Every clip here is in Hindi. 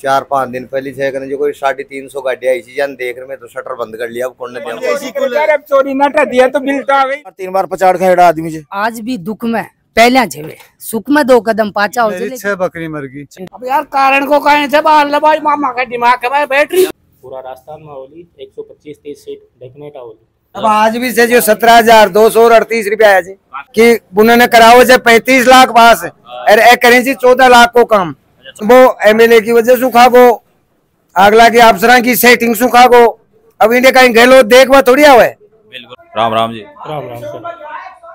4-5 दिन पहले से जो कोई 350 गाड़ी आई थी जान देख रहे में तो शटर बंद कर लिया। अब कौन ने दिया चोरी नटा दिया तो बिल्टा आ गई 3 बार पचाड़ खड़ा आदमी से। आज भी दुख में पहले छे सुख में 2 कदम पाचा हो 6 बकरी मर गई। अब यार कारण को कहे थे बाहर भाई मामा का दिमाग है बैटरी पूरा राजस्थान माहौली 125-30 सीट डेफिनेट आवली। अब आज भी से जो 17,238 रुपया है जी कि उन्होंने कराओ जे 35 लाख पास अरे करें जी 14 लाख को काम वो एमएलए की वजह से खा गो अगला की अफसरा की सेटिंग से खा गो। अब इंडिया कहीं गलो देखवा थोड़ी आवे। बिल्कुल राम राम जी। राम राम सर।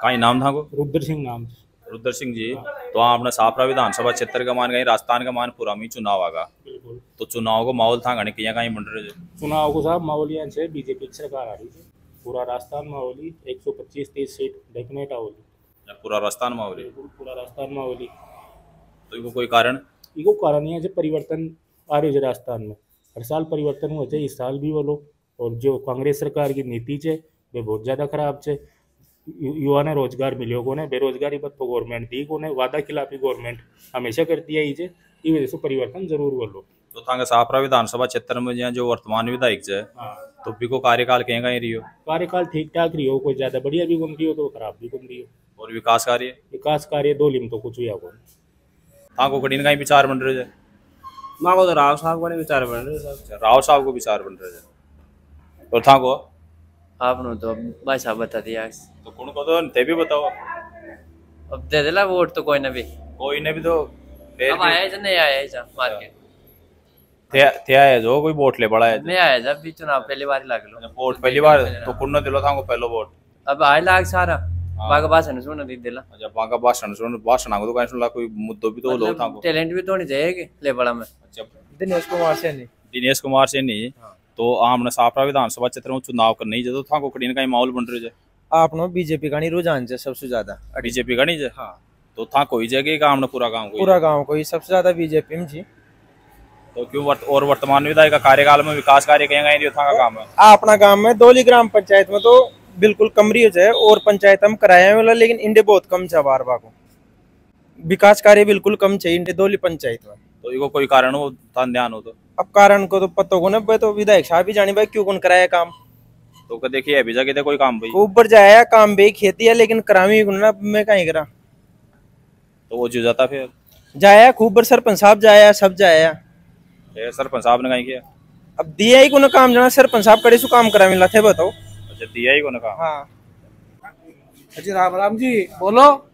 कहीं नाम था को रुद्र सिंह नाम। रुद्र सिंह जी तो आपने सापरा विधानसभा क्षेत्र का मान गई राजस्थान का मान पूरा में चुनाव आगा। बिल्कुल तो चुनाव को माहौल था गणे किया कहीं बन रहे चुनाव को साहब माहौलियां से बीजेपी की सरकार आ रही है। पूरा राजस्थान माहौली 125-30 सीट डेफिनेट आवली। पूरा राजस्थान माहौली पूरा राजस्थान माहौली तो इको कोई कारण इको कारण है जो परिवर्तन आ रही है राजस्थान में। हर साल परिवर्तन हो जाए इस साल भी वो लोग और जो कांग्रेस सरकार की नीति है वे बहुत ज़्यादा खराब है। युवा ने रोजगार मिलो को ने बेरोजगारी पर तो गवर्नमेंट दी को ने वादा खिलाफी गवर्नमेंट हमेशा करती है ये वजह से परिवर्तन जरूर वो लोग। तो था सापरा विधानसभा क्षेत्र में जो वर्तमान विधायक है तो भी को कार्यकाल कहेगा ही रियो कार्यकाल ठीक ठाक रही हो कोई ज्यादा बढ़िया भी बन रही हो तो खराब भी बन रही हो। और विकास कार्य 2 लिम तो कुछ हुआ को था को कठिन का विचार बन रहे माँ को तो राव साहब को विचार बन रहे राव साहब को विचार बन रहे और था को आपने तो भाई साहब बता दिया तो कौन को तो ते भी बताओ अब दे देला वोट तो कोई ने भी तो अब आया जा नहीं आया जा मार के थे आया जो कोई वोट ले बड़ा है नहीं आया जब भी चुनाव पहली बार लाग लो वोट पहली बार तो कौन दिलो था को पहलो वोट अब आए लाग सारा बागा भाषण सुन दी दिला अच्छा बागा भाषण को तो कहीं सुनला कोई मुद्दों भी तो लोग था को टैलेंट भी तो होनी चाहिए ले बड़ा में। अच्छा दिनेश कुमार से नहीं तो हमने सापरा विधानसभा क्षेत्र में चुनाव करने ही तो था को कठिन का माहौल बन रहे आपनो बीजेपी का नहीं रुझान है सबसे ज्यादा बीजेपी का नहीं है। हाँ तो था कोई जगह का हमने पूरा गांव को सबसे ज्यादा बीजेपी में जी तो क्यों और वर्तमान विधायक का कार्यकाल में विकास कार्य कहेंगे था का काम है अपना गांव में दोली ग्राम पंचायत में तो बिल्कुल कमरी है और पंचायत हम कराया वाला लेकिन इंडे बहुत कम है बार को विकास कार्य बिल्कुल कम चाहिए इंडे दोली पंचायत में। तो इको कोई कारण हो ध्यान हो तो अब कारण को तो पता को ना तो विधायक साहब ही जाने भाई क्यों कौन कराया काम तो देखिए अभी जगह कोई काम भाई खूब बढ़ जाया काम भाई खेती है लेकिन करावी ना मैं कहीं करा तो वो जो जाता फिर जाया खूब बढ़ सरपंच साहब जाया सब जाया सरपंच साहब ने कहीं किया अब दिया ही को काम जाना सरपंच साहब कड़े सु काम करा मिला थे बताओ। अच्छा दिया ही को ना काम। हाँ जी राम राम जी बोलो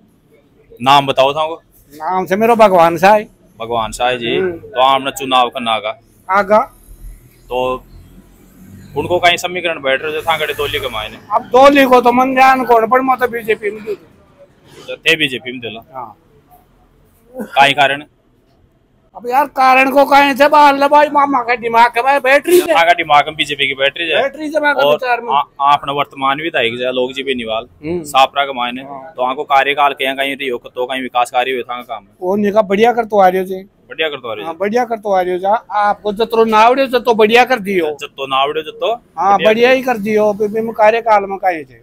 नाम बताओ था नाम से मेरा भगवान साहब जी तो हमने चुनाव करना आगा तो उनको कहीं समीकरण बैठ रहे था गड़े दोली के मायने अब दोली को तो मन जान कौन पर मत बीजेपी में थे बीजेपी में दिला। हाँ कहीं कारण अब यार कारण को कहे थे बाहर भाई मामा का दिमाग है बैटरी का दिमाग में बीजेपी की बैटरी से और आपने वर्तमान विधायक है लोग जी बेनीवाल सापरा के मायने तो आपको कार्यकाल कहीं रही हो तो कहीं विकास कार्य हुआ था काम वो निका बढ़िया कर तो आ रहे हो बढ़िया कर तो आ रहे हो बढ़िया कर तो आ रहे हो आपको जत्रो नावड़े तो बढ़िया कर दियो जत्तो नावड़े जत्तो हाँ बढ़िया ही कर दियो कार्यकाल में कहे थे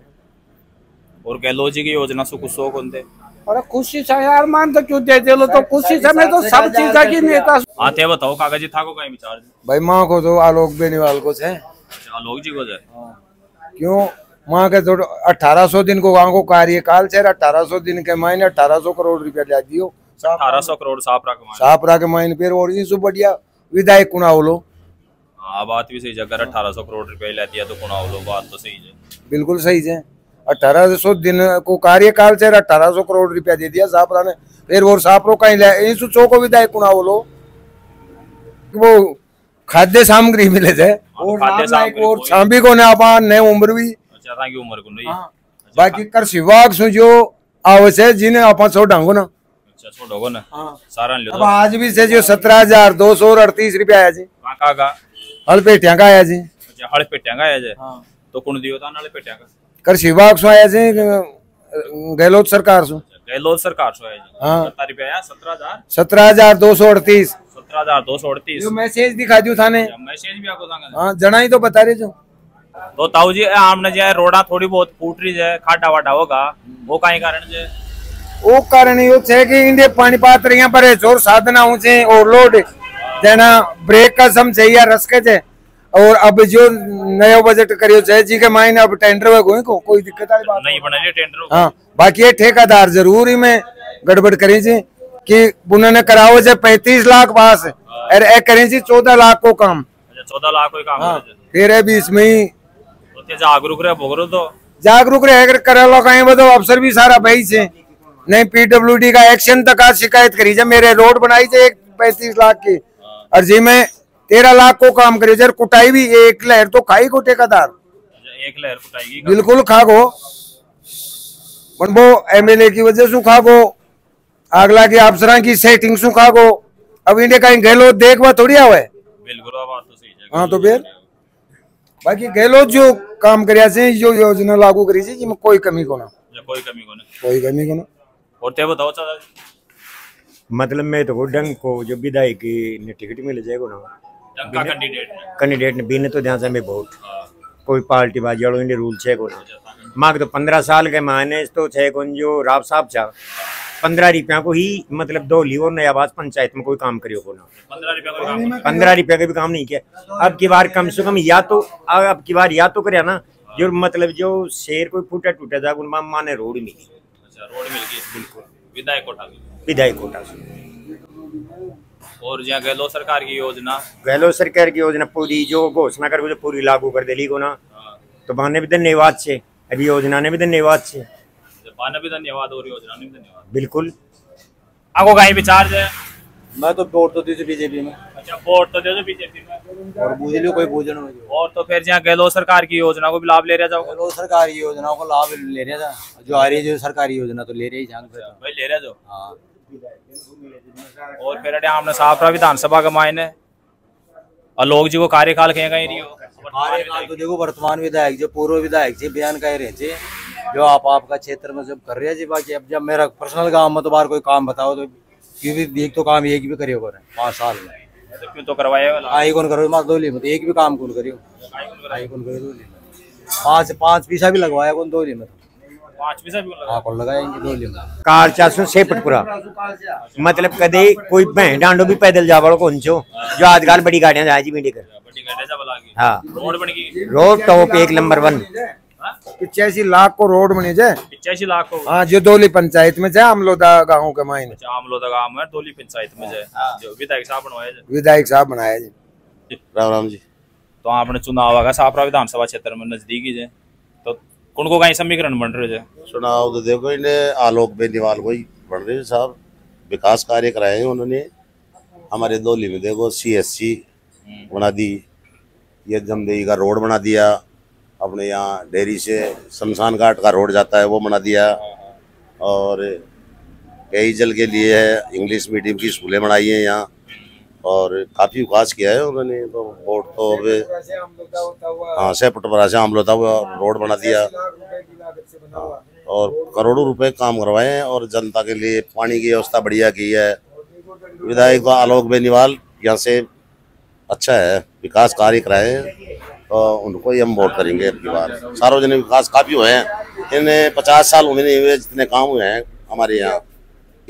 और गहलोत जी की योजना से कुछ शौक होते अरे खुशी से यार मान तो क्यों दे लो तो खुशी से मैं तो सब चीज की नेता आते बताओ कागज था को कहीं विचार भाई माँ को तो आलोक बेनीवाल को है आलोक जी को है क्यों वहाँ के तो 1800 दिन को वहाँ को कार्यकाल से 1800 दिन के महीने 1800 करोड़ रुपया ला दियो 1800 करोड़ सापरा के महीने फिर और इनसे बढ़िया विधायक कुनाव लो। हाँ बात भी सही है अगर 1800 करोड़ रुपया ला दिया तो कुनाव लो बात तो सही है बिल्कुल सही है 1800 दिन को कार्यकाल से 1800 करोड़ रुपया दे दिया सापरा ने फिर वो सापरो कहीं ले चो को विधायक कुना बोलो वो खाद्य सामग्री मिले थे और छांबी को नए उम्र भी उम्र को नहीं बाकी कृषि विभाग से जो आवश्यक जिन्हें आप छोड़ो ना छोड़ोगे ना सारा अब आज भी से जो 17,238 रुपया आया जी हड़पेटिया का आया जी हड़पेटिया का आया जी तो कौन दियो था हड़पेटिया का कृषि विभाग से आया जी गहलोत सरकार से आया जी। हाँ 17,238 मैसेज दिखा दियो थाने मैसेज भी आपको हाँ जना ही तो बता रहे जो तो ताऊ जी हमने जो रोडा थोड़ी बहुत फूट रही है खाटा वाटा होगा वो कहीं कारण जे वो कारण यो छे कि इंडे पानी पात्र यहाँ पर जोर साधना ऊंचे और लोड देना ब्रेक का सम चाहिए रसके थे। और अब जो नया बजट करियो चाहे जी के मायने अब टेंडर में कोई दिक्कत वाली बात नहीं बना टेंडर। हाँ, बाकी ये ठेकेदार जरूर ही में गड़बड़ करी जी कि उन्होंने कराओ जे 35 लाख पास और ए करें जी 14 लाख को काम। 14 लाख कोई काम हाँ, फिर है भी इसमें ही जागरूक रहे भोगरो तो जागरूक रहे करे लोग तो अफसर भी सारा भाई से नहीं PWD का एक्शन तक आज शिकायत करी जब मेरे रोड बनाई थे 35 लाख की और जी में 13 लाख को काम करी जर कुटाई भी एक लहर तो खाई को ठेकेदार एक लहर कुटाई बिल्कुल खा गो वो MLA की वजह से खा गो अगला की अफसर की सेटिंग से खा गो। अब इंडिया कहीं गहलोत देखवा थोड़ी आवे बिल्कुल बात तो सही है। हाँ तो फिर बाकी गहलोत जो काम करिया से जो योजना लागू करी थी जिसमें कोई कमी को ना कोई कमी को ना। और ते बताओ चाचा मतलब मैं तो डंग को जो विधायक ने टिकट मिल जाएगा ना कैंडिडेट ने बिना तो ध्यान से मैं वोट कोई पार्टी बाजी वालों ने रूल छे को माँ तो 15 साल के मायने तो छे कौन जो राव साहब चा 15 रुपया को ही मतलब 2 लीवर नया आवाज पंचायत में कोई काम करियो को ना 15 रुपया का भी काम नहीं किया। अब की बार कम से कम या तो अब की बार या तो करे ना जो मतलब जो शेर कोई फूटा टूटा जाए उन माने रोड मिली। रोड मिल गई बिल्कुल विधायक कोटा से। और जहाँ गहलोत सरकार की योजना पूरी जो घोषणा कर पूरी लागू कर देली को ना तो बहाने भी धन्यवाद से अभी योजना ने भी धन्यवाद से धन्यवाद और योजना ने भी धन्यवाद बिल्कुल। आपको कहीं विचार है? मैं तो वोट तो दी बीजेपी में। अच्छा वोट तो दे दो बीजेपी में और बुझ लो कोई भोजन और तो फिर जहाँ गहलोत सरकार की योजना को भी लाभ ले रहा जाओ। गहलोत सरकारी योजनाओं को लाभ ले रहा था जो आ रही है जो सरकारी योजना तो ले रही भाई ले रहा जो। हाँ और फिर हमने साफरा विधानसभा का मायने आलोक जी को कार्यकाल कहीं कहीं रही हो कार्यकाल तो देखो वर्तमान विधायक जो पूर्व विधायक जी बयान कह रहे थे जो आपका क्षेत्र में जब कर रहे हैं जी। बाकी अब जब मेरा पर्सनल गांव में तो बाहर कोई काम बताओ तो एक तो काम एक भी करियो करे 5 साल में तो क्यों तो करवाएगा आई कौन करो मार दोली में तो एक भी काम कौन करियो आई कौन करो दोली में 5 पैसा भी लगवाया कौन दोली में 5 पैसा भी हाँ कौन लगाएंगे दोली में कार 406 पूरा मतलब कदे कोई भैं डांडो भी पैदल जावड़ो कौन छो जो आजकल बड़ी गाड़ियां जाए जी मीडिया कर। हाँ रोड बन गई रोड टॉप 1 नंबर 1 85 लाख को रोड बनी जाए 85 लाख को। हाँ जो दोली पंचायत में जाए अमलोदा गाँव के मायने अमलोदा गाँव में दोली पंचायत में जाए जो विधायक साहब बनाया जी। राम जी तो आपने चुनाव आगा सापरा विधानसभा क्षेत्र में नजदीकी है तो कौन को कहीं समीकरण बन रहे चुनाव तो देखो इन्हें आलोक बेनीवाल को ही बन रहे साहब विकास कार्य कराए हैं उन्होंने हमारे दोली में देखो CSC बना दी ये जमदेही का रोड बना दिया अपने यहाँ डेयरी से शमशान घाट का रोड जाता है वो बना दिया और कई जल के लिए है इंग्लिश मीडियम की स्कूलें बनाई हैं यहाँ और काफ़ी विकास किया है उन्होंने। तो वोट तो अब हाँ 6 फुट पर से आमलोता हुआ रोड बना दिया और करोड़ों रुपए काम करवाए हैं और जनता के लिए पानी की व्यवस्था बढ़िया की है। विधायक आलोक बेनीवाल यहाँ से अच्छा है विकास कार्य कराए हैं तो उनको ही हम वोट करेंगे अब की बार। सार्वजनिक विकास काफ़ी हुए हैं इन्हें 50 साल उम्र नहीं हुए जितने काम हुए हैं हमारे यहाँ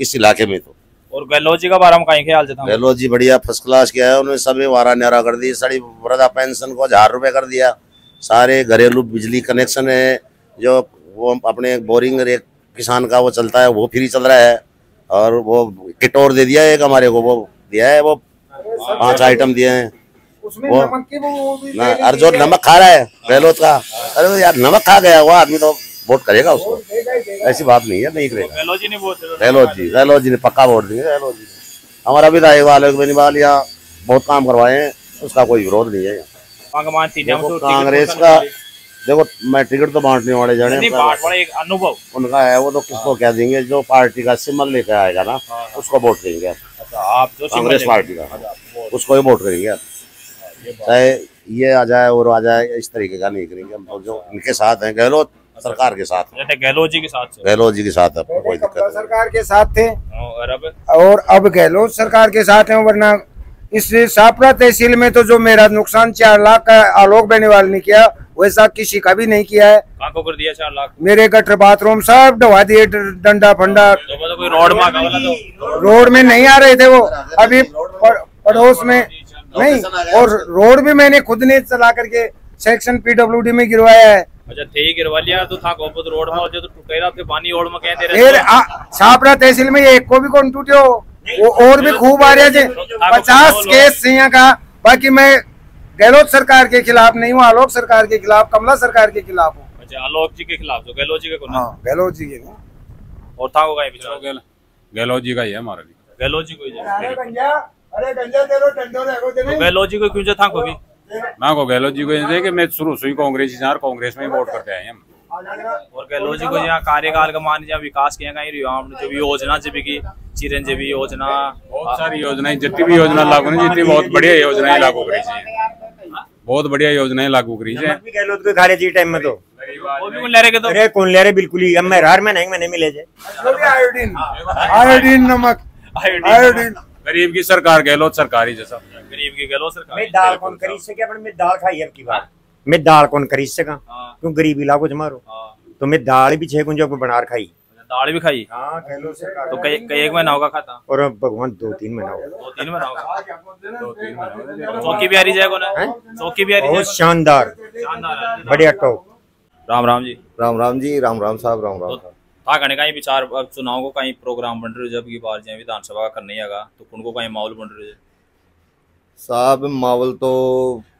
इस इलाके में। तो और गहलोत जी का बारे में कहीं ख्याल से गहलोत जी बढ़िया फर्स्ट क्लास किया है उन्होंने सभी वारा न्यारा कर दी सारी वृद्धा पेंशन को 1000 रुपये कर दिया सारे घरेलू बिजली कनेक्शन है जो वो अपने बोरिंग एक किसान का वो चलता है वो फ्री चल रहा है और वो किट और दे दिया एक हमारे को वो दिया है वो 5 आइटम दिए हैं वो ना और जो नमक खा रहा है गहलोत का अरे यार नमक खा गया वो आदमी तो वोट करेगा उसको ऐसी बात नहीं है नहीं करेगा। गहलोत जी ने पक्का वोट दिए गहलोत जी हमारा विधायक आलोक बेनीवाल यहाँ बहुत काम करवाए हैं उसका कोई विरोध नहीं है। कांग्रेस का देखो मैं टिकट तो बांटने वाले जाने अनुभव उनका है वो तो किसको क्या देंगे जो पार्टी का सिंबल लेकर आएगा ना उसको वोट देंगे आप जो कांग्रेस पार्टी का उसको ही वोट करेंगे चाहे ये आ जाए और आ जाए इस तरीके का नहीं करेंगे हम तो जो इनके साथ हैं गहलोत सरकार के साथ गहलोत जी के साथ है कोई दिक्कत सरकार के साथ थे और अब गहलोत सरकार के साथ हैं वरना इस सापरा तहसील में तो जो मेरा नुकसान 4 लाख का आलोक बेनीवाल ने किया वैसा किसी का भी नहीं किया है। को कर दिया 4 लाख मेरे गटर बाथरूम सब ढवा दिए डंडा फंडा तो कोई रोड में नहीं आ रहे थे वो अभी पड़ोस में नहीं, और रोड भी मैंने खुद ने चला करके सेक्शन PWD में गिरवाया है। अच्छा थे गिरवा लिया तो था गोपत रोड में जो तो टूटेगा तो पानी ओड़ में कह दे फिर छापड़ा तहसील में एक को भी कौन टूटियो, वो और भी खूब आ रहे थे 50 केस से यहाँ का। बाकी मैं गहलोत सरकार के खिलाफ नहीं हूँ, आलोक सरकार के खिलाफ, कमला सरकार के खिलाफ हूँ। अच्छा आलोक जी के खिलाफ तो गहलोत जी के कौन? हाँ गहलोत जी के। और था को कहीं बिचारा गहलोत जी का ही है हमारा भी। गहलोत जी को ही अरे गंजा दे लो, डंडो रखो दे। गहलोत जी को क्यों जो था को भी मैं को गहलोत जी को ये कि मैं शुरू से ही कांग्रेस ही कांग्रेस में ही वोट करते आए हम। और गहलोत जी को यहाँ कार्यकाल का मान जहाँ विकास किया कहीं जो भी योजना जब की चिरंजीवी योजना, बहुत सारी योजनाएं जितनी भी योजना लागू नहीं, जितनी बहुत बढ़िया योजनाएं लागू करी है, बहुत बढ़िया योजनाएं लागू करी है। गहलोत को खा जी टाइम में तो अरे कौन ले रहे बिल्कुल ही मैं हर महीने मिले जाए आयोडीन नमक आयोडीन। गरीब की सरकार गहलोत सरकार ही जैसा गरीब की गहलोत सरकार। मैं दाल कौन खरीद सके अपने, मैं दाल खाई अब की बार मैं दाल कौन खरीद सका क्यों गरीब इलाकों च मारो तो मैं दाल भी 6 कुंजों को बना खाई, दाल भी खाई। हाँ गहलोत सरकार तो कई एक महीना होगा खाता और भगवान 2-3 महीना होगा, 2-3 महीना होगा। चौकी बिहारी जाएगा ना, चौकी बिहारी बहुत शानदार बढ़िया टॉप। राम राम जी। राम जी, राम साहब, राम साहब। था कहने का विचार अब चुनाव को कहीं प्रोग्राम बन रहे हो, जब की बार जाए विधानसभा का करने आगा तो उनको कहीं माहौल बन रहे हो साहब? माहौल तो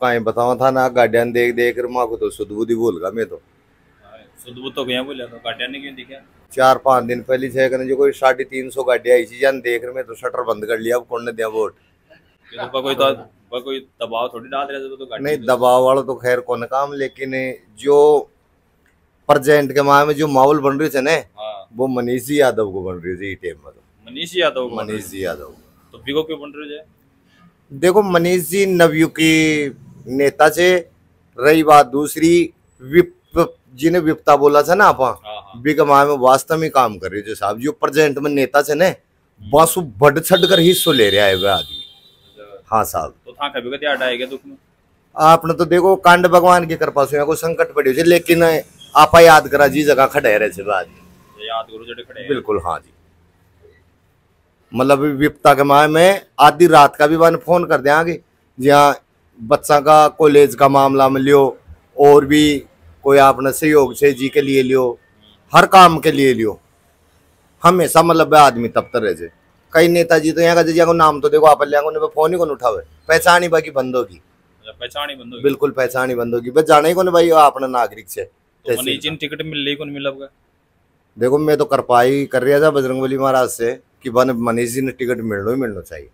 कहीं बतावा था ना, गाड़ियां देख देख कर माँ को तो शुद्ध बुद्धि भूल गया मैं तो। शुद्ध बुद्ध तो गया बोले तो गाड़ियां नहीं क्यों दिखा? 4-5 दिन पहले थे करने जो कोई 350 गाड़ियां आई थी जान देख रहे मैं तो शटर बंद कर लिया। अब कौन ने दिया वोट? कोई दबाव थोड़ी डाल रहे तो नहीं, दबाव वाला तो खैर कौन काम, लेकिन जो प्रेजेंट के माह में जो माहौल बन रही थे ना वो मनीष जी यादव को बन रही थी टाइम में। तो मनीष यादव तो बिगो क्यों बन रहे? देखो मनीष जी नवयुग की नेता से रही बात दूसरी, जिन्हें विपता बोला था ना आप बिगमा में वास्तव में काम कर रहे थे साहब। जो प्रेजेंट में नेता से ने बस बढ़ छड़ कर हिस्सों ले रहा है वह आदमी। हाँ साहब। तो था कभी कभी याद आएगा दुख में आपने तो देखो कांड भगवान की कृपा से को संकट पड़ी है, लेकिन आप याद करा जी जगह खड़े रहे थे बाद याद करो जड़े खड़े बिल्कुल। हाँ जी, मतलब विपता के माह में आधी रात का भी वन फोन कर दें आगे, जहाँ बच्चा का कॉलेज का मामला में लियो और भी कोई आपने सहयोग से जी के लिए लियो, हर काम के लिए लियो, हमेशा मतलब आदमी तब तर रहे। कई नेताजी तो यहाँ का जी को नाम तो देखो आप लिया फोन ही कौन उठावे, पहचान ही बाकी बंद होगी, पहचान ही बंद होगी, बिल्कुल पहचान ही बंद होगी, बस जाने ही कौन भाई अपना नागरिक से। तो जिन टिकट मिल रही कौन मिला? देखो मैं तो कृपाई कर रहा था बजरंगबली महाराज से कि बन मनीष जी ने टिकट मिलना चाहिए।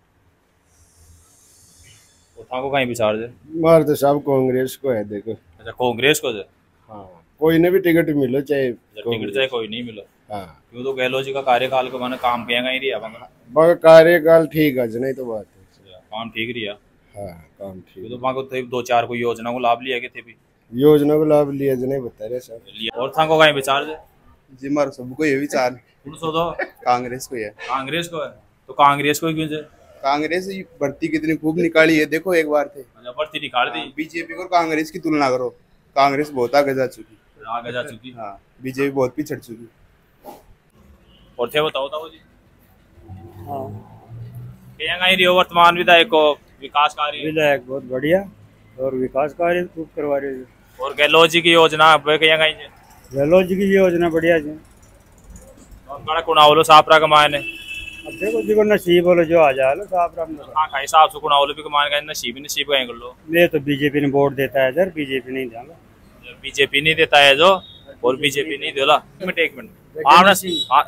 को कहीं विचार दे मार तो साहब कांग्रेस को है देखो। अच्छा कांग्रेस को है। हाँ कोई ने भी टिकट मिलो चाहे टिकट चाहे कोई नहीं मिलो। हाँ क्यों तो गहलोत जी का कार्यकाल को मैंने काम किया ही रहा कार्यकाल ठीक है नहीं तो बात है काम ठीक रहा। हाँ काम ठीक तो वहाँ को 2-4 कोई योजना को लाभ लिया थे भी योजना को लाभ लिया नहीं बता रहे सर। और था को कहीं विचार दे जी मारो सबको ये विचार तो कांग्रेस को है। कांग्रेस को है तो कांग्रेस को क्यों? कांग्रेस भर्ती कितनी खूब निकाली है देखो एक बार थे भर्ती निकाल दी। बीजेपी और कांग्रेस की तुलना करो, कांग्रेस बहुत आगे जा चुकी, हाँ बीजेपी बहुत पिछड़ चुकी। और थे बताओ जी वर्तमान विधायक को विकास कार्य विधायक बहुत बढ़िया और विकास कार्य खूब करवा रहे हैं। और गहलोत जी की योजना गहलोत जी की योजना बढ़िया जी। बड़ा कुणावलो सापरा कमाए ने अब देखो जी को नसीब बोलो जो आ जाए सापरा में। हाँ कहीं साहब से कुणावलो भी कमाए का नसीब कहीं कर लो। ये तो बीजेपी ने वोट देता है सर, बीजेपी नहीं देगा, बीजेपी नहीं देता है जो और बीजेपी नहीं देला। एक मिनट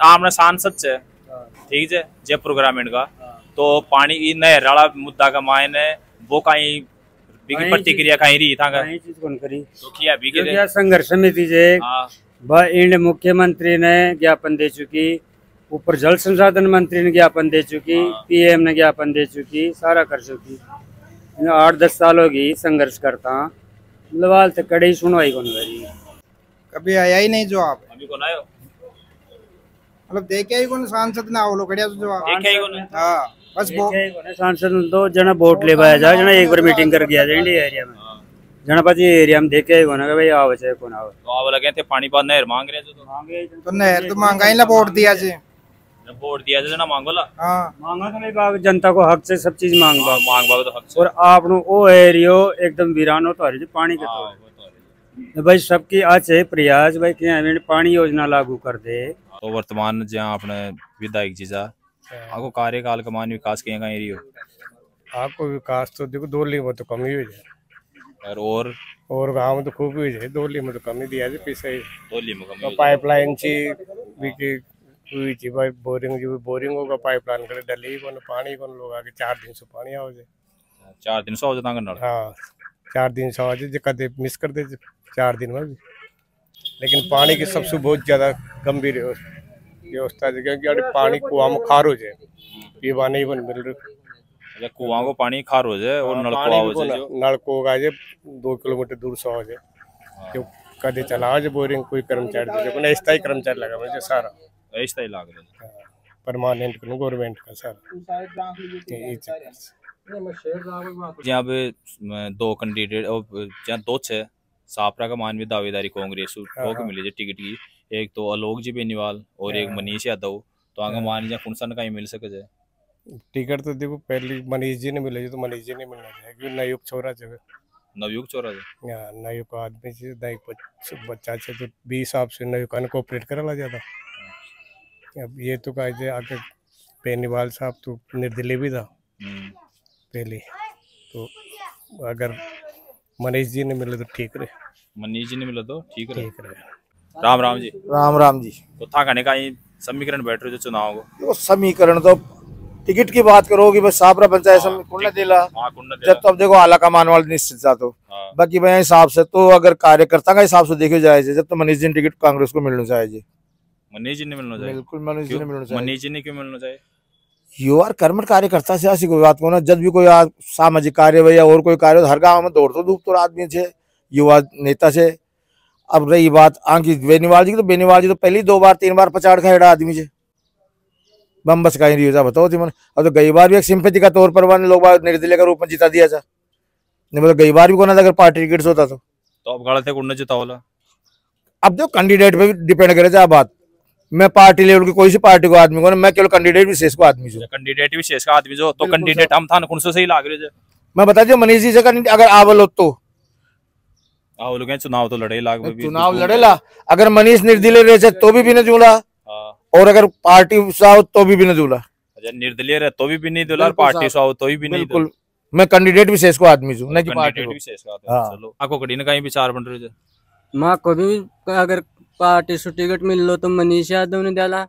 आमने सांसद से ठीक है जयपुर ग्रामीण का तो पानी नहर वाला मुद्दा का मायने वो कहीं प्रतिक्रिया कहीं रही था तो किया संघर्ष समिति से इंड मुख्यमंत्री ने ज्ञापन दे चुकी, ऊपर जल संसाधन मंत्री ने ज्ञापन दे चुकी, पीएम ने ज्ञापन दे चुकी, सारा कर चुकी। 8-10 साल होगी संघर्ष करता लवाल तक कड़ी सुनवाई कौन करी, कभी आया ही नहीं जवाब। अभी कौन आयो मतलब देखे ही कौन सांसद ना आवलो कड़िया जवाब देखे ही कौन। हां बस वो सांसद तो जना वोट ले पाया जा जना एक बार मीटिंग कर गया इंडिया एरिया में जना पाजी एरिया में देखे कोना भाई आवे चाहे कोन आवे तो आवे लगे थे पानी बाद नहर मांग रहे तो नहर तो महंगाई ला वोट दिया जी वोट दिया जाए ना मांगो ला। हाँ मांगा तो नहीं बाग जनता को हक से सब चीज मांग बाग मांग बाग तो हक से। और आप ओ एरियो एकदम वीरान हो तो हरी पानी के तो भाई सबकी आज है प्रयास भाई कि पानी योजना लागू कर दे। तो वर्तमान जहाँ अपने विधायक जी जा आपको कार्यकाल का मान विकास कहीं का एरियो आपको विकास तो देखो दोली में तो कम ही हो जाए और गाँव में तो खूब ही जाए दोली में तो कम ही दिया जाए पीछे दोली में कम पाइपलाइन ची हुई थी भाई बोरिंग होगा पाइपलाइन करे डली कौन पानी कौन लोग आगे 4 दिन से पानी आओ जाए 4 दिन से हो जाता है। हाँ 4 दिन से आ जाए कदे मिस कर दे 4 दिन में भी लेकिन पानी की सबसे बहुत ज्यादा गंभीर व्यवस्था है क्योंकि पानी कुआं में खार हो जाए पीवा नहीं बन मिल रहा कुआं को पानी खार हो जाए और नलको आ जाए 2 किलोमीटर दूर से हो जाए जो कदे चला जाए बोरिंग कोई कर्मचारी स्थायी कर्मचारी लगा मुझे सारा ऐसा ही लाग रहा है परमानेंट गवर्नमेंट का सारा जहाँ पे 2 कैंडिडेट जहाँ 2 छे सापरा का मानवी दावेदारी कांग्रेस को मिली है टिकट की एक तो आलोक जी बेनीवाल और एक मनीष यादव तो आगे मान जहाँ फुनसन का ही मिल सके जाए टिकट तो देखो पहले मनीष जी ने मिले तो मनीष जी ने मिलना चाहिए क्योंकि नवयुग छोरा जो नवयुग छोरा नवयुग आदमी से बच्चा से तो 20 हिसाब से नवयुग को कोऑपरेट करा जाता अब ये तो कहा आगे बेनीवाल साहब तो निर्दलीय भी था पहले तो अगर मनीष जी ने मिले तो ठीक रहे मनीष जी ने मिला तो ठीक रहे राम राम जी तो था कहने का समीकरण बैठ रहे जो चुनाव को समीकरण तो टिकट की बात करोगी बस सापरा पंचायत कुंडा दिला जब तो अब देखो आला कमान वाले निश्चित था तो बाकी मैं हिसाब से तो अगर कार्यकर्ता का हिसाब से देखे जाए जब तो मनीष जी टिकट कांग्रेस को मिलना चाहिए मनीष जी ने मिलना चाहिए बिल्कुल मनीष जी ने मिलना चाहिए मनीष जी ने क्यों मिलना चाहिए यू आर कर्मठ कार्यकर्ता से ऐसी कोई बात को ना जब भी कोई सामाजिक कार्य या और कोई कार्य हर गाँव में दौड़ तो धूप तो आदमी से युवा नेता से। अब रही बात आंकी बेनीवाल जी की तो बेनीवाल जी तो पहले 2 बार 3 बार पचाड़ खा आदमी से बम बस का ही बताओ थी मैंने अब तो गई बार भी एक सिंपैथी का तौर पर लोग निर्दलीय के रूप में जिता दिया था मतलब गई बार भी कोना अगर पार्टी टिकट होता तो अब गलत है कुंडा जिता वाला अब जो कैंडिडेट पे डिपेंड करे जा बात मैं पार्टी लेवल की कोई सी पार्टी को आदमी को मैं केवल कैंडिडेट विशेष को आदमी जो कैंडिडेट विशेष का आदमी जो तो कैंडिडेट हम था कौन से सही लाग रहे मैं बता दिया मनीष जी से अगर आवल हो तो आवल चुनाव तो लड़े लाग चुनाव लड़ेला अगर मनीष निर्दलीय रहे तो भी न जुला और अगर पार्टी साहब तो भी न जुला निर्दलीय रहे तो भी नहीं जुला पार्टी साहब तो भी नहीं बिल्कुल मैं कैंडिडेट विशेष को आदमी जो न कि पार्टी विशेष का चलो आपको कड़ी न कहीं विचार बन रहे माँ को भी अगर पार्टी से टिकट मिल लो तो मनीष यादव ने दिला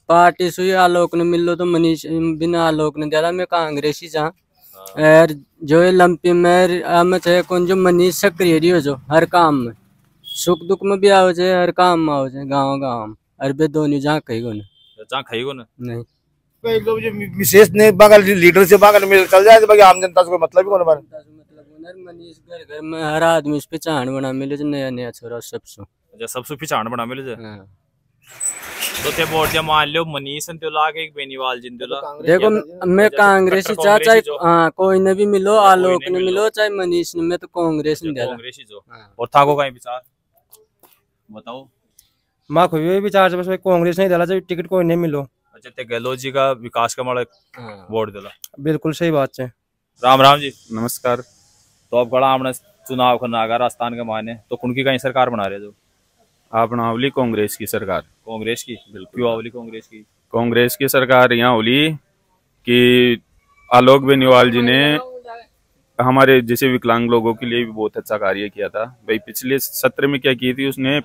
पार्टी से आलोक ने मिल लो तो मनीष बिना आलोक ने दिला मैं कांग्रेसी जा और जो लंपी में चाहे कौन जो मनीष सक्रिय हो जो हर काम में सुख दुख में भी आओ जाए हर काम में आओ जाए गाँव गाँव अरबे दोनों जहाँ कही को नहीं विशेष ने बगल लीडर से बगल में चल जाए बाकी आम जनता से कोई मतलब ही कोई मनीष घर में हर आदमी उस पे पहचान बना मिले जो नया नया छोरा सबसे पहचान बना मिले जो तो ते वोट जब मान लो मनीष ने लाग एक बेनीवाल जिन दिला देखो मैं कांग्रेस ही चाहे हाँ कोई ने भी मिलो आलोक ने मिलो चाहे मनीष ने मैं तो कांग्रेस ने दिला कांग्रेस ही जो और था को कहीं विचार बताओ माँ कोई भी विचार बस कांग्रेस नहीं दिला चाहे टिकट कोई नहीं मिलो अच्छा ते गहलोत जी का विकास का माड़ा वोट दिला बिल्कुल सही बात है राम राम जी नमस्कार तो अब बड़ा हमने चुनाव करना आगा राजस्थान के मायने तो उनकी कहीं सरकार बना रहे जो आपने आवली कांग्रेस की सरकार कांग्रेस की क्यों आवली कांग्रेस की सरकार यहाँ होली कि आलोक बेनीवाल जी ने हमारे जैसे विकलांग लोगों के लिए भी बहुत अच्छा कार्य किया था भाई पिछले सत्र में क्या की थी उसने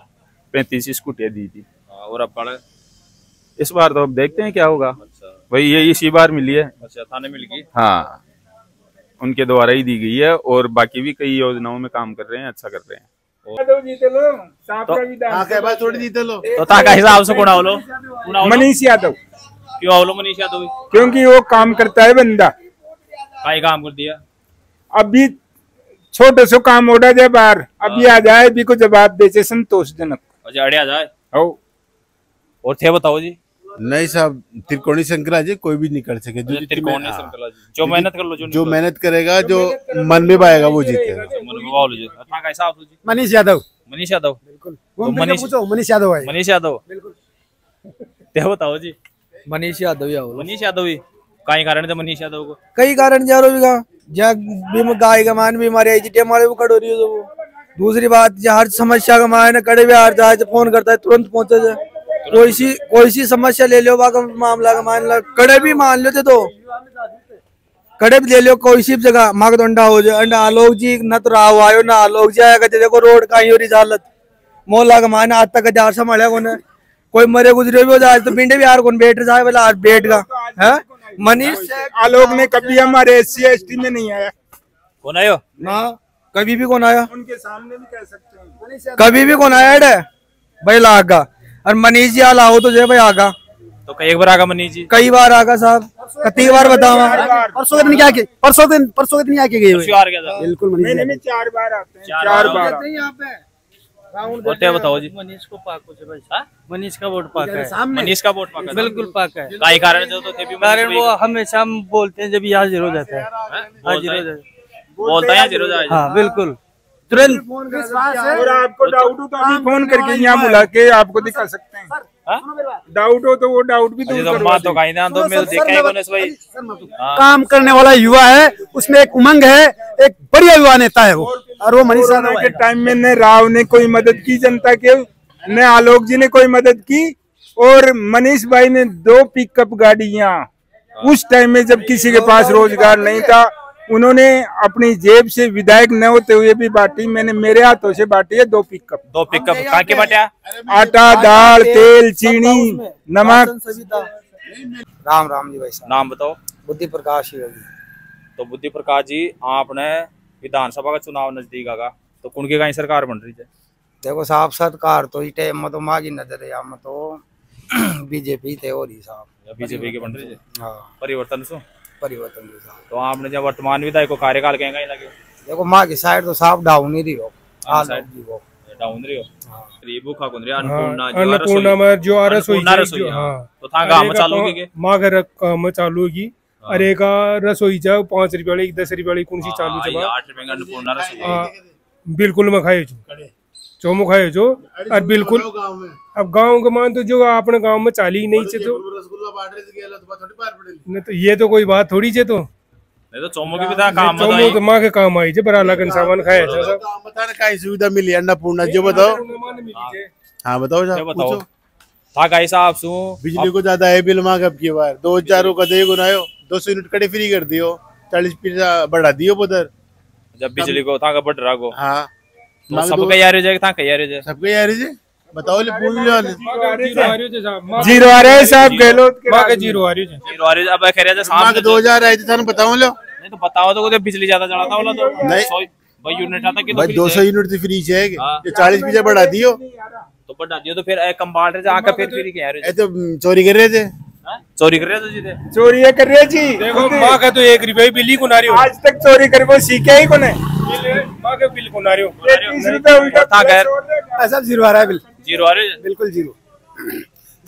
35 स्कूटियाँ दी थी और अब बड़ा इस बार तो अब देखते हैं क्या होगा भाई ये इसी बार मिली है अच्छा थाने मिल गई हाँ उनके द्वारा ही दी गई है और बाकी भी कई योजनाओं में काम कर रहे हैं अच्छा कर रहे हैं तो ताका हिसाब से कौन आवलो मनीष यादव क्यों आवलो मनीष यादव क्योंकि वो काम करता है बंदा काई काम कर दिया अभी छोटे से काम उड़ा जाए बाहर अभी आ जाए भी को जवाब दे संतोषजनक अच्छा अड़े आ जाए और थे बताओ जी नहीं साहब त्रिकोणी श्रृंखला जी कोई भी नहीं कर सके जो मेहनत कर लो जो मेहनत करेगा जो मन में पाएगा वो जीतेगा मनीष यादव बिल्कुल मनीष यादव है बिल्कुल ते बताओ जी मनीष यादव या मनीष यादव ही कई कारण थे मनीष यादव को कई कारण गाय का मान बीमारी आई थी हमारे वो खड़ो रही है। दूसरी बात हर समस्या का मान कड़े भी हार जाए फोन करता है तुरंत पहुंचे जाए। कोई सी समस्या ले लो मामला का मान लो कड़े भी मान लो तो कड़े भी ले लो कोई सी जगह मांग तो अंडा हो जाए अंडा आलोक जी न तो राव आयो ना आलोक जी आएगा देखो रोड का ही हो रही हालत मोहल्ला का मान आज तक जार संभाले कौन कोई मरे गुजरे भी हो जाए तो पिंडे भी यार कौन बैठ जाए वाला आज बैठ का है। मनीष आलोक ने कभी हमारे SC/ST में नहीं आया। कौन आयो ना कभी भी कौन आया उनके सामने भी कह सकते हैं कभी भी कौन आया भाई लागा और मनीष जी आला हो तो जय भाई आगा तो कई बार आगा मनीष जी कई बार आगा साहब कई बार बतावा परसों दिन क्या परसों दिन आके गए बिल्कुल महीने में 4 बार आते हैं 4 बार होते बताओ जी। मनीष को पाको से भाई मनीष का वोट पाका है मनीष का वोट पाका बिल्कुल पाका है। कई कारण जो तो थे भी कारण वो हमेशा हम बोलते हैं जब यहाँ जीरो जाता है बोलता है जीरो जाए हाँ बिल्कुल तुरंत। और आपको डाउट हो तो अभी फोन करके यहाँ बुला के आपको दिखा सकते हैं। डाउट हो तो वो डाउट भी दूर करवा तो कहीं ना तो मैं देखा है गणेश भाई काम करने वाला युवा है उसमें एक उमंग है एक बढ़िया युवा नेता है वो और वो मनीष यादव के टाइम में न राव ने कोई मदद की जनता के न आलोक जी ने कोई मदद की और मनीष भाई ने 2 पिकअप गाड़ियां उस टाइम में जब किसी के पास रोजगार नहीं था उन्होंने अपनी जेब से विधायक न होते हुए भी बांटी। मैंने मेरे हाथों से बांटी है 2 पिकअप कहाँ के बांटा आटा दाल तेल चीनी नमक। राम राम जी भाई साहब नाम बताओ। बुद्धि प्रकाश योगी। तो बुद्धि प्रकाश जी आपने विधानसभा का चुनाव नजदीक आगा तो कौन की कहीं सरकार बन रही है। देखो साहब सरकार तो इस टाइम में तो मांगी नजर है हम तो बीजेपी थे और ही साहब बीजेपी की बन रही है। हाँ परिवर्तन सो परिवर्तन तो आपने जब वर्तमान विधायक को कार्यकाल कहेंगे लगे देखो माँ की साइड तो साफ डाउन ही रही हो डाउन रही हो ये भूखा कौन रही अन्नपूर्णा में जो रसोई तो था काम चालू की माँ घर काम चालू होगी अरे का रसोई जा 5 रुपये वाली 10 रुपये वाली कौन सी चालू है 8 रुपये का अन्नपूर्णा रसोई बिल्कुल मैं खाए जो मैं खाए जो और बिल्कुल अब गांव का मान तो जो अपने गांव में चाली ही नहीं चे तो ये तो कोई बात थोड़ी चे तो नहीं तो चोमो की भी था काम चोमो तो माँ के काम आई जे बड़ा लगन सामान खाए काय सुविधा मिली अन्नपूर्णा जो बताओ। हाँ बताओ था गाइस आप सु बिजली को ज्यादा है बिल मांग अब की बार 2000 का दे गुनायो 200 यूनिट कड़े फ्री कर दियो 40 बढ़ा दियो उधर जब बिजली को था का बढ़ रहा को। हाँ तो सबका यार हो जाएगा था का यार हो जाए सबका यार हो जाए बताओ ले पूछ लो जीरो आ रहे हैं साहब गहलोत मां के जीरो आ रही है अब कह रहे थे साहब 2000 आए थे थाने बताओ लो नहीं तो बताओ तो कुछ बिजली ज्यादा चढ़ा था बोला तो नहीं भाई यूनिट आता कि भाई 200 यूनिट तो फ्री है ये 40 पैसे बढ़ा दियो तो बढ़ा दियो तो फिर कंपाउंड रे जाकर फिर फ्री के यार तो चोरी कर रहे थे चोरी कर रहे थे जी चोरी कर रहे जी देखो माँ का तो 1 रुपये बिल ही को ना रही हो आज तक चोरी कर वो सीखे ही को माँ के बिल को ना रही हो 30 रुपए उल्टा था खैर सब जीरो आ रहा है बिल जीरो आ रहा है बिल्कुल जीरो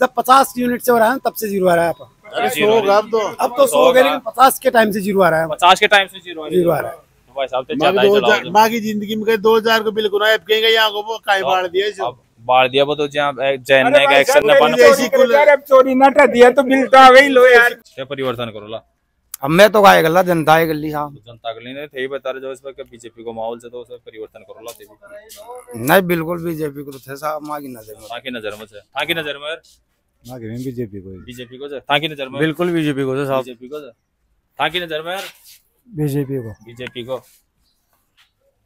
जब 50 यूनिट से हो रहा है तब से जीरो आ रहा है अब तो 100 हो गया लेकिन 50 के टाइम से जीरो आ रहा है 50 के टाइम से जीरो आ रहा है भाई साहब तो ज्यादा ही चलाओ माँ की जिंदगी में 2000 को बिल को ना कहेंगे यहाँ को वो काहे बाढ़ दिया बाढ़ दिया वो तो जहाँ जैन ने एक्शन न पाना चोरी ना कर दिया तो बिल तो आ गई लो यार क्या परिवर्तन करो ला अब मैं तो गाय गल्ला जनता है गल्ली साहब जनता गल्ली ने थे बता रहे जो इस पर बीजेपी को माहौल से तो उसे परिवर्तन करो ला भी नहीं बिल्कुल बीजेपी को तो थे साहब माँ की नजर में ताकि नजर में से ताकि नजर में माँ की बीजेपी को ताकि नजर में बिल्कुल बीजेपी को साहब बीजेपी को ताकि नजर में यार बीजेपी को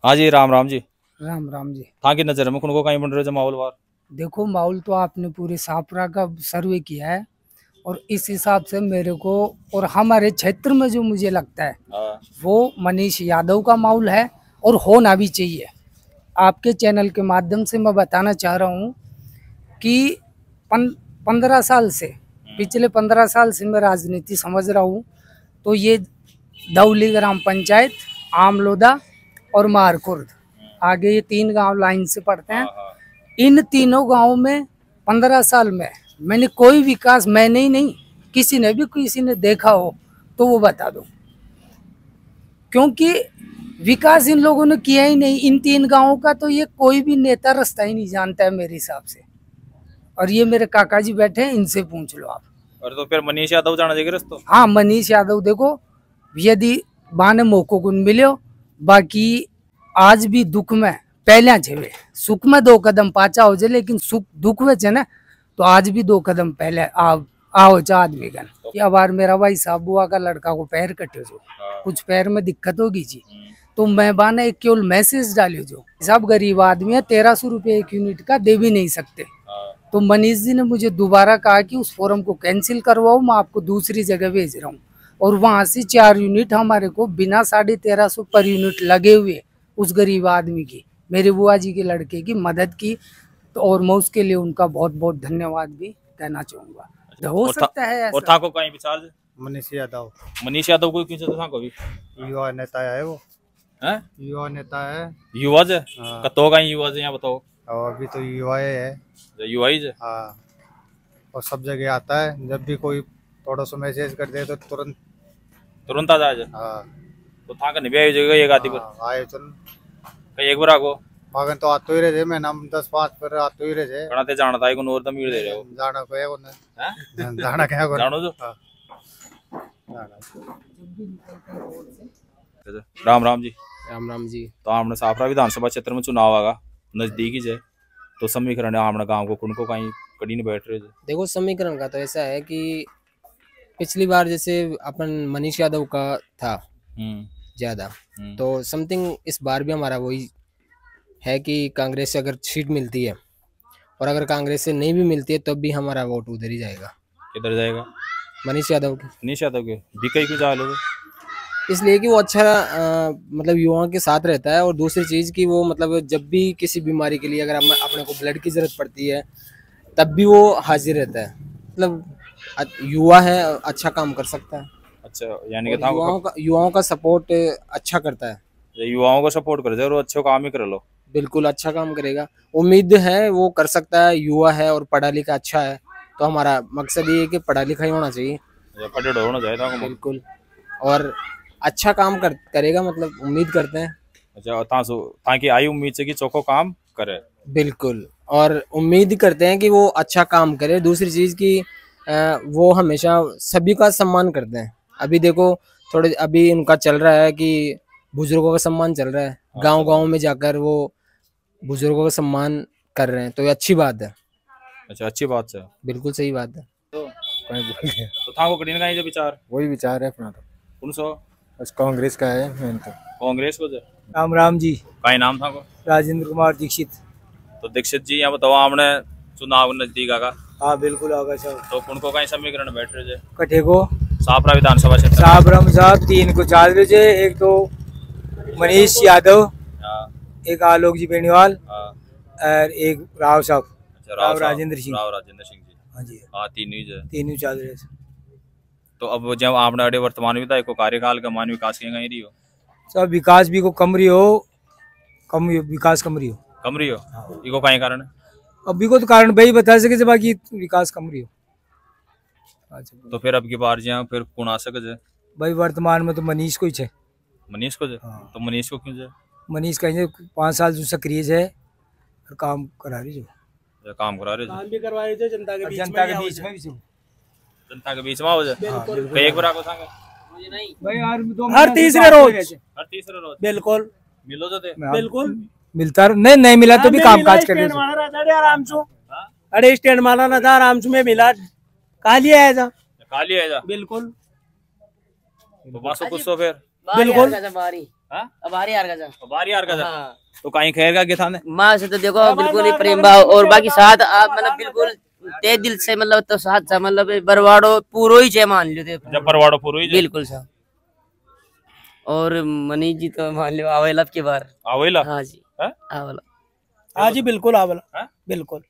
हाँ जी राम राम जी राम जी ताकि नजर में उनको कहीं बन रहे माहौल वार देखो माहौल तो आपने पूरे सापरा का सर्वे किया है और इस हिसाब से मेरे को और हमारे क्षेत्र में जो मुझे लगता है वो मनीष यादव का माहौल है और होना भी चाहिए। आपके चैनल के माध्यम से मैं बताना चाह रहा हूँ कि 15 साल से पिछले 15 साल से मैं राजनीति समझ रहा हूँ तो ये दौली ग्राम पंचायत, आमलोदा और मारकुर्द, आगे ये 3 गांव लाइन से पड़ते हैं। इन तीनों गांवों में 15 साल में मैंने कोई विकास, मैंने ही नहीं किसी ने भी, किसी ने देखा हो तो वो बता दो, क्योंकि विकास इन लोगों ने किया ही नहीं। इन 3 गांवों का तो ये कोई भी नेता रास्ता ही नहीं जानता है मेरे हिसाब से। और ये मेरे काका जी बैठे हैं, इनसे पूछ लो आप। और तो फिर मनीष यादव जाना चाहिए रस्तो। हाँ मनीष यादव देखो यदि बाने मौको कुन मिलो बाकी आज भी दुख में पहले छे सुख में 2 कदम पाचा हो जाए लेकिन सुख दुख में छे ना तो आज भी 2 कदम पहले आओ चा आदमी गन या बार मेरा भाई साहब बुआ का लड़का को पैर कटे जो कुछ पैर में दिक्कत होगी जी तो मैं बाने एक केवल मैसेज डालियो जो सब गरीब आदमी है 1300 रुपये 1 यूनिट का दे भी नहीं सकते। तो मनीष जी ने मुझे दोबारा कहा कि उस फोरम को कैंसिल करवाओ मैं आपको दूसरी जगह भेज रहा हूँ और वहां से 4 यूनिट हमारे को बिना 1350 पर यूनिट लगे हुए उस गरीब आदमी की मेरे बुआ जी के लड़के की मदद की तो और मैं उसके लिए उनका बहुत बहुत धन्यवाद भी कहना चाहूंगा। हो सकता है और था को कहीं विचार मनीष यादव को क्यों था को भी युवा नेता है वो हैं युवा नेता है युवा से कतो कहीं युवा से यहाँ बताओ अभी तो युवा है युवा ही हाँ और सब जगह आता है जब भी कोई थोड़ा सा मैसेज कर दे तो तुरंत आ जाए हाँ तो था नहीं भी जगह एक आदि पर आए कहीं एक बार आगो मगन तो आते ही रहे मैं नाम 10-5 पर आते ही रहे कणाते जाना था एक और दम दे रहे हो जाना को है कोने जाना क्या को जानो जो राम राम जी तो आपने साफरा विधानसभा क्षेत्र में चुनाव आगा नजदीक ही है तो समीकरण आपने गांव को कुनको कहीं कड़ी नहीं बैठ रहे थे। देखो समीकरण का तो ऐसा है कि पिछली बार जैसे अपन मनीष यादव का था ज्यादा तो समथिंग इस बार भी हमारा वही है कि कांग्रेस से अगर सीट मिलती है और अगर कांग्रेस से नहीं भी मिलती है तब भी हमारा वोट उधर ही जाएगा। किधर जाएगा? मनीष यादव के बीके क्यों जा लोगे? इसलिए कि वो अच्छा मतलब युवाओं के साथ रहता है और दूसरी चीज़ कि वो मतलब जब भी किसी बीमारी के लिए अगर अपने को ब्लड की ज़रूरत पड़ती है तब भी वो हाजिर रहता है। मतलब युवा है अच्छा काम कर सकता है। अच्छा यानी कि युवाओं का सपोर्ट अच्छा करता है। युवाओं को सपोर्ट कर दे और अच्छे काम ही कर लो। बिल्कुल अच्छा काम करेगा, उम्मीद है वो कर सकता है। युवा है और पढ़ा लिखा अच्छा है तो हमारा मकसद ये है कि पढ़ा लिखा ही होना चाहिए। बिल्कुल और अच्छा काम करेगा मतलब उम्मीद करते हैं। अच्छा ताकि आई उम्मीद से कि चौको काम करे। बिल्कुल और उम्मीद करते हैं कि वो अच्छा काम करे। दूसरी चीज़ की वो हमेशा सभी का सम्मान करते हैं। अभी देखो थोड़े अभी उनका चल रहा है कि बुजुर्गों का सम्मान चल रहा है, गांव-गांव में जाकर वो बुजुर्गों का सम्मान कर रहे हैं तो ये अच्छी बात है। अच्छा अच्छी बात है, बिल्कुल सही बात है। तो था को कठिन का जो विचार वही विचार है अपना तो कौन सा बस कांग्रेस का है मेन तो कांग्रेस को राम जी का नाम था को राजेंद्र कुमार दीक्षित। तो दीक्षित जी यहाँ बताओ आपने चुनाव नजदीक आगा। हाँ बिल्कुल आगा सर। तो उनको कहीं समीकरण बैठ रहे थे कठे को सापरा विधानसभा क्षेत्र साबरम साहब 3 को 4 बजे एक तो मनीष यादव एक आलोक जी बेनीवाल और एक राव साहब राव राजेंद्र सिंह जी। हाँ जी हाँ तीन चल रहे। तो अब जब आपने अड़े वर्तमान विधायक को कार्यकाल का मान विकास के रही हो सब विकास भी को कम रही हो विकास कम रही हो इको कहीं कारण अभी को तो कारण भाई बता सके जब बाकी विकास कम रही हो। तो फिर अब की बार जहाँ फिर कौन आ सके भाई वर्तमान में तो मनीष को ही है। मनीष को तो मनीष को क्यों मनीष कहीं 5 साल जो सक्रिय है और काम करा रही जो काम करा रहे काम भी करवा रहे थे जनता के बीच में भी हो जाए एक बार आपको भाई हर तीसरे रोज बिल्कुल मिलो जो बिल्कुल मिलता नहीं मिला तो भी काम काज कर रहे आराम से अरे स्टैंड माला ना था आराम से में मिला काली आया जा बिल्कुल कुछ तो फिर बिल्कुल तो कहीं खैर का था माँ से तो देखो बिल्कुल ही प्रेम भाव और बाकी साथ आप मतलब बिल्कुल ते दिल से मतलब तो साथ मतलब बरवाड़ो पूरो ही है मान लो जब बरवाड़ो पूरो ही बिल्कुल साहब। और मनीष जी तो मान लो आवेला की बार आवेला हाँ जी आवेला हाँ जी बिल्कुल आवेला बिल्कुल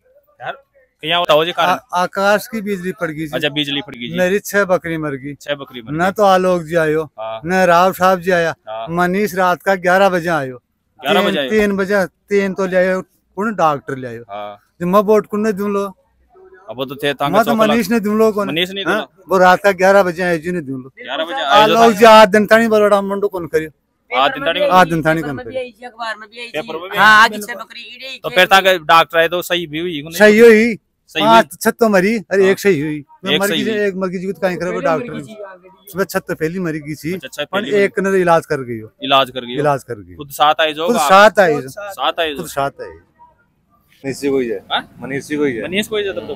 यार क्या बताओ जी कारण आकाश की बिजली पड़ गई। अच्छा बिजली पड़ गई मेरी 6 बकरी मर गई। 6 बकरी मर न तो आलोक जी आयो न राव साहब जी आया मनीष रात का 11 बजे आयो 3 बजे 3 तो ले आयो कौन डॉक्टर ले आयो मैं वोट कौन दूं लो अब तो थे मैं तो मनीष ने दूं लो कौन मनीष नहीं दूं वो रात का 11 बजे आयो जी ने दूं लो 11 बजे आलोक जी आज दिन तानी बरोड़ा मंडो कौन करियो आज दिन तानी कौन हाँ आगे 6 बकरी तो फिर ताके डॉक्टर आए तो सही भी हुई सही हुई 5 छत तो मरी अरे एक सही हुई एक मर सही गई हुई। एक मर गई कहीं करे वो डॉक्टर सुबह छत तो पहली मरी गई थी अच्छा, पर पहली एक ने इलाज कर गई हो इलाज कर गई इलाज कर गई खुद साथ आई जो खुद साथ आई साथ आई जो खुद साथ आई मनीष जी को ही है हाँ? मनीष जी को ही है मनीष को ही जब तो